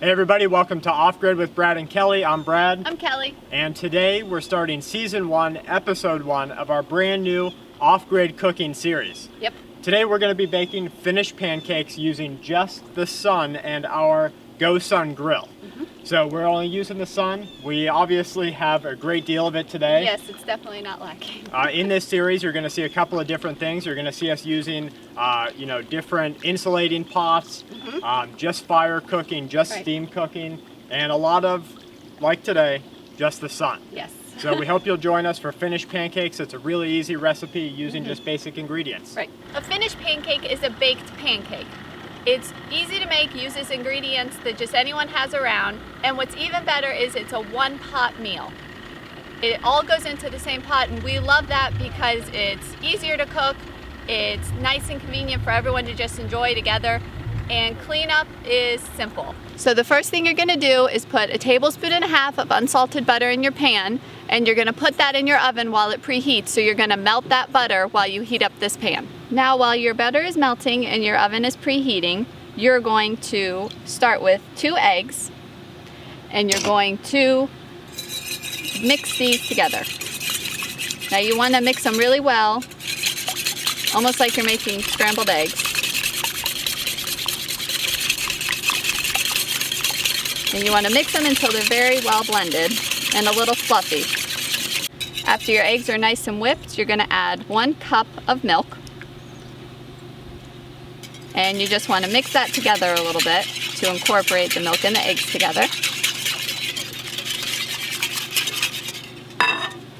Hey everybody, welcome to Off Grid with Brad and Kelley. I'm Brad. I'm Kelley. And today we're starting Season 1, Episode 1 of our brand new Off Grid cooking series. Yep. Today we're going to be baking Finnish pancakes using just the sun and our Gosun Grill. So we're only using the sun. We obviously have a great deal of it today. Yes, it's definitely not lacking. In this series, you're going to see a couple of different things. You're going to see us using, different insulating pots, just fire cooking, just steam cooking, and a lot of, like today, just the sun. Yes. So we hope you'll join us for Finnish pancakes. It's a really easy recipe using just basic ingredients. Right. A Finnish pancake is a baked pancake. It's easy to make, uses ingredients that just anyone has around, and what's even better is it's a one-pot meal. It all goes into the same pot, and we love that because it's easier to cook, it's nice and convenient for everyone to just enjoy together, and cleanup is simple. So the first thing you're going to do is put a tablespoon and a half of unsalted butter in your pan, and you're going to put that in your oven while it preheats, so you're going to melt that butter while you heat up this pan. Now while your butter is melting and your oven is preheating, you're going to start with 2 eggs, and you're going to mix these together. Now you want to mix them really well, almost like you're making scrambled eggs. And you want to mix them until they're very well blended and a little fluffy. After your eggs are nice and whipped, you're going to add 1 cup of milk. And you just want to mix that together a little bit to incorporate the milk and the eggs together.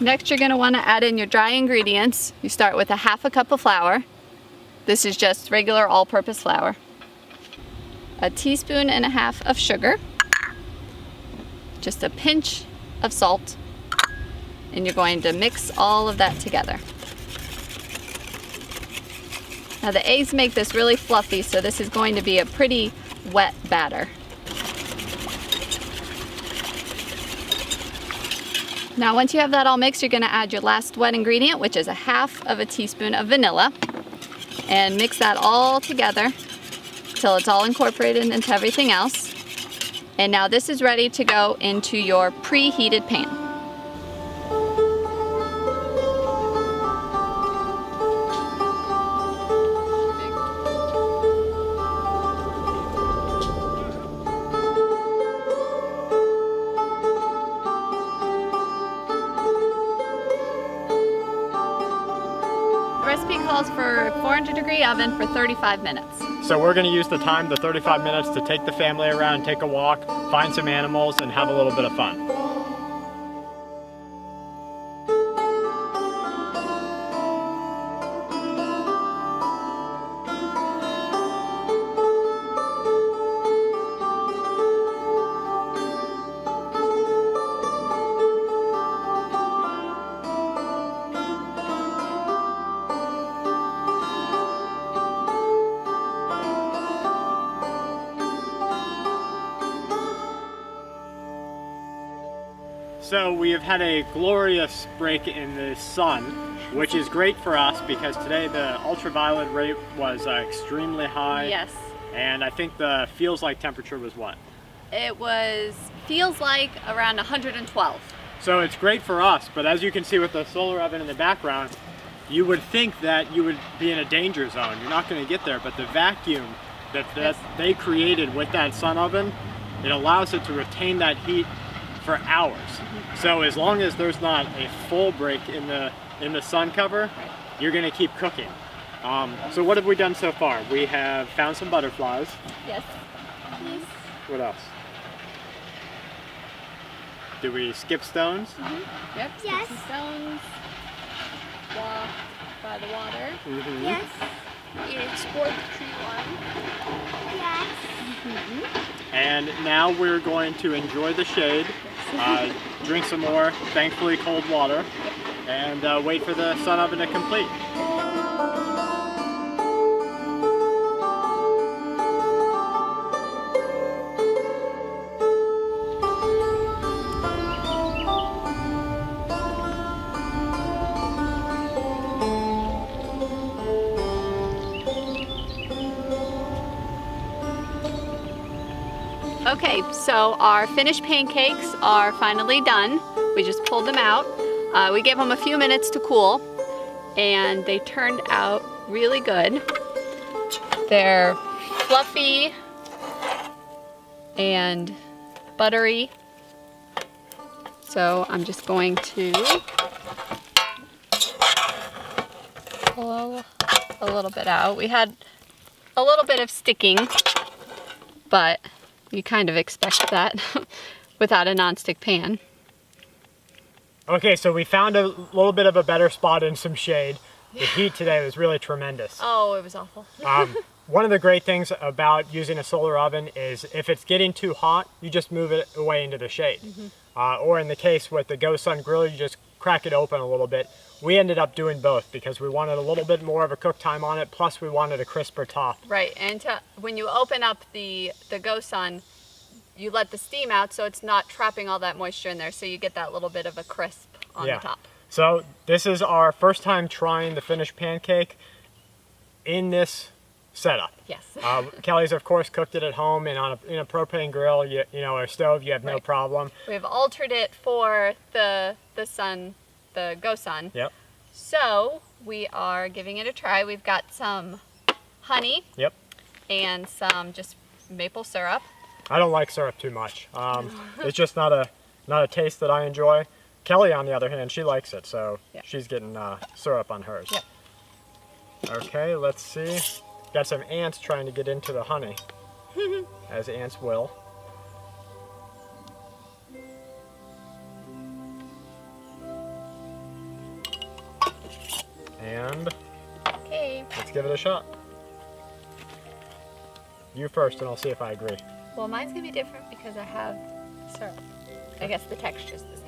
Next, you're going to want to add in your dry ingredients. You start with 1/2 cup of flour. This is just regular all-purpose flour. 1.5 teaspoons of sugar. Just a pinch of salt. And you're going to mix all of that together. Now the eggs make this really fluffy, so this is going to be a pretty wet batter. Now once you have that all mixed, you're going to add your last wet ingredient, which is 1/2 teaspoon of vanilla. And mix that all together till it's all incorporated into everything else. And now this is ready to go into your preheated pan. The recipe calls for a 400-degree oven for 35 minutes. So we're going to use the time, the 35 minutes, to take the family around, take a walk, find some animals, and have a little bit of fun. So we have had a glorious break in the sun, which is great for us because today the ultraviolet rate was extremely high. Yes. And I think the feels like temperature was what? It feels like around 112. So it's great for us, but as you can see with the solar oven in the background, you would think that you would be in a danger zone. You're not going to get there, but the vacuum that they created with that sun oven, it allows it to retain that heat for hours. So as long as there's not a full break in the sun cover, you're going to keep cooking. So what have we done so far? We have found some butterflies. Yes. What else? Did we skip stones? Yep. Yes. Some stones. Walk by the water. Yes. You explored the tree line. Yes. And now we're going to enjoy the shade, drink some more, thankfully cold water, and wait for the sun oven to complete. Okay, so our Finnish pancakes are finally done. We just pulled them out. We gave them a few minutes to cool, and they turned out really good. They're fluffy and buttery. So I'm just going to pull a little bit out. We had a little bit of sticking, but you kind of expect that without a nonstick pan. Okay, so we found a little bit of a better spot in some shade. The heat today was really tremendous. Oh, it was awful. One of the great things about using a solar oven is if it's getting too hot, you just move it away into the shade. Or in the case with the Gosun Grill, you just crack it open a little bit. We ended up doing both because we wanted a little bit more of a cook time on it, plus we wanted a crisper top. Right, and when you open up the Gosun, you let the steam out so it's not trapping all that moisture in there, so you get that little bit of a crisp on the top. So this is our first time trying the Finnish pancake in this setup. Yes. Kelley's of course cooked it at home and on in a propane grill, you know, or stove, you have no problem. We've altered it for the Gosun. Yep. So we are giving it a try. We've got some honey. Yep. And some just maple syrup. I don't like syrup too much. It's just not a taste that I enjoy. Kelley, on the other hand, she likes it, so she's getting syrup on hers. Yep. Okay, let's see. Got some ants trying to get into the honey, as ants will. And let's give it a shot. You first, and I'll see if I agree. Well, mine's gonna be different because I have syrup. I guess the texture's the same.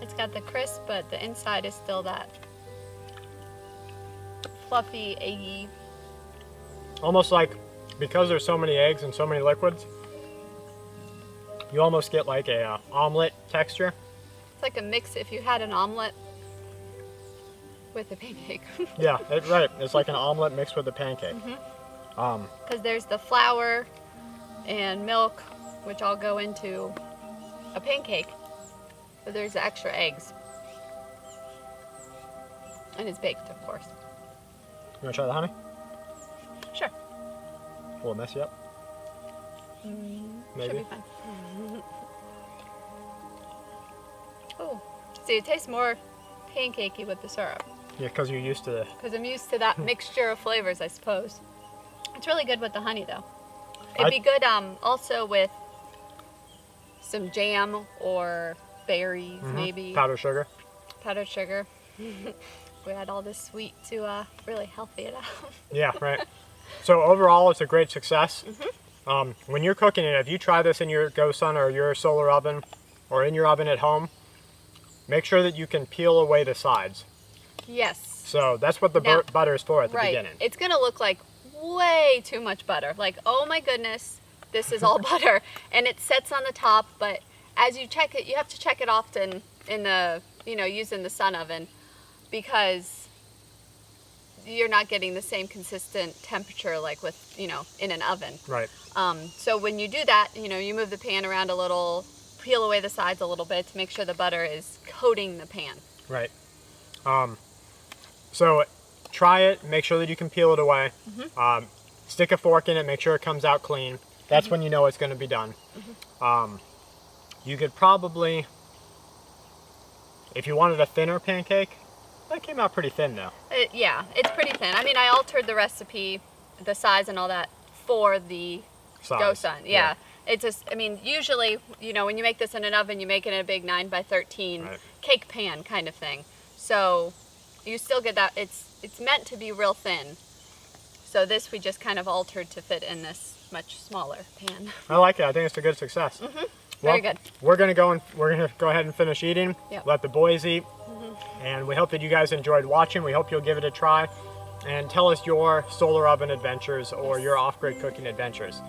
It's got the crisp, but the inside is still that fluffy, eggy. Almost like, because there's so many eggs and so many liquids, you almost get like a omelet texture. It's like a mix if you had an omelet with a pancake. Yeah, right. It's like an omelet mixed with a pancake. Because there's the flour and milk, which all go into a pancake, but there's the extra eggs. And it's baked, of course. You want to try the honey? Sure. Will it mess you up? Maybe. Should be fine. Oh, see, it tastes more pancakey with the syrup. Yeah, because you're used to the... Because I'm used to that mixture of flavors, I suppose. It's really good with the honey, though. It'd be good also with some jam or berries, maybe. Powdered sugar. Powdered sugar. We had all this sweet to really healthy it out. Yeah, right. So overall, it's a great success. When you're cooking it, if you try this in your Gosun or your solar oven or in your oven at home, make sure that you can peel away the sides. Yes. So that's what the butter is for at the beginning. It's going to look like way too much butter. Like, oh my goodness, this is all butter. And it sets on the top, but as you check it, you have to check it often in the, using the sun oven, because you're not getting the same consistent temperature like with, in an oven. Right. So when you do that, you move the pan around a little, peel away the sides a little bit to make sure the butter is coating the pan. Right. So try it, make sure that you can peel it away. Stick a fork in it, make sure it comes out clean. That's when you know it's going to be done. You could probably, if you wanted a thinner pancake, that came out pretty thin though. Yeah, it's pretty thin. I mean, I altered the recipe, the size and all that for the Gosun. Yeah. It's just, usually, when you make this in an oven, you make it in a big 9x13 cake pan kind of thing. So you still get that, it's meant to be real thin. So this we just kind of altered to fit in this much smaller pan. I like it. I think it's a good success. Very good. We're gonna go ahead and finish eating. Let the boys eat. And we hope that you guys enjoyed watching. We hope you'll give it a try and tell us your solar oven adventures or your off-grid cooking adventures.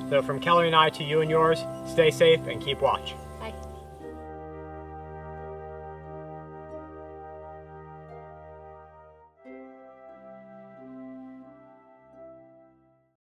So from Kelley and I to you and yours, stay safe and keep watch.